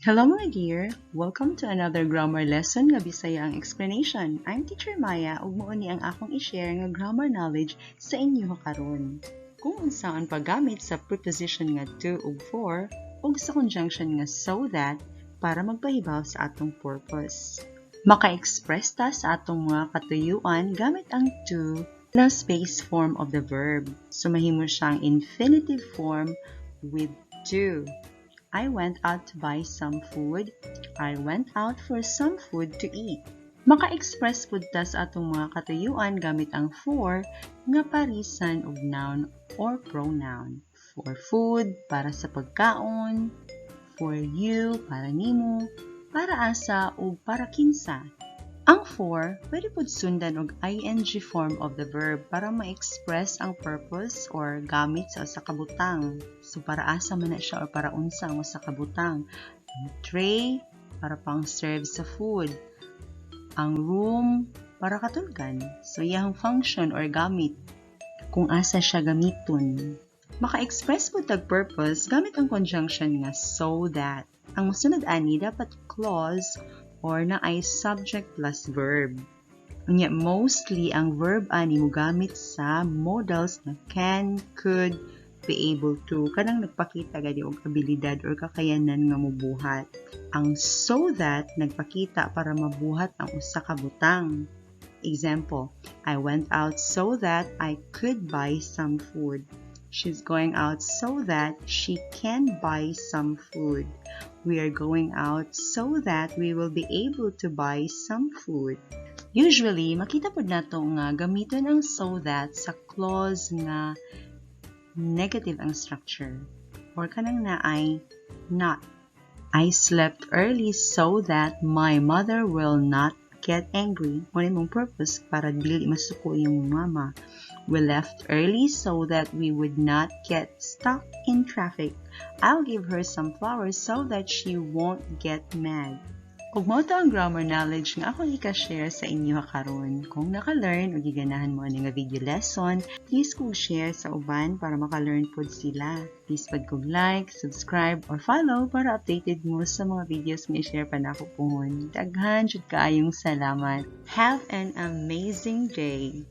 Hello mga dear! Welcome to another grammar lesson nga Bisaya ang explanation. I'm Teacher Maya ug mao ni ang akong i-share nga grammar knowledge sa inyo karon. Kung unsaon paggamit sa preposition nga to ug for ug sa conjunction nga so that para magpahibaw sa atong purpose. Maka-express ta sa atong mga katuyuan gamit ang to na space form of the verb. So mahimo siyang infinitive form with to. I went out to buy some food. I went out for some food to eat. Maka-express pud ta sa atong mga katuyuan gamit ang for nga parisan og noun or pronoun. For food, para sa pagkaon. For you, para nimo. Para asa o para kinsa. Ang for, pwede pud sundan og ing form of the verb para ma-express ang purpose or gamit sa usa ka butang. So para asa man na siya or para unsa ang usa ka butang. Ang tray para pang serve sa food. Ang room para katulgan. So iyang function or gamit kung asa siya gamiton. Maka-express pud tag purpose gamit ang conjunction nga so that. Ang mosunod ani dapat clause or na ay subject plus verb. Unya, mostly ang verb ani mo gamit sa modals na can, could, be able to. Kanang nagpakita gadi og abilidad or kakayanan nga mobuhat. Ang so that nagpakita para mabuhat ang usa ka butang. Example, I went out so that I could buy some food. She's going out so that she can buy some food. We are going out so that we will be able to buy some food. Usually, makita po nato nga gamiton ang so that sa clause nga negative ang structure or kanang na ay not. I slept early so that my mother will not get angry. Muna mong purpose para dili masuko yung mama. We left early so that we would not get stuck in traffic. I'll give her some flowers so that she won't get mad. Ug mao ta ang grammar knowledge nga ako ika-share sa inyo karon. Kung naka-learn o giganahan mo ani nga video lesson, please kog share sa uban para maka-learn pod sila. Please pag kog like, subscribe, or follow para updated mo sa mga videos nga i-share pa nako pohon. Daghan jud kaayong salamat. Have an amazing day!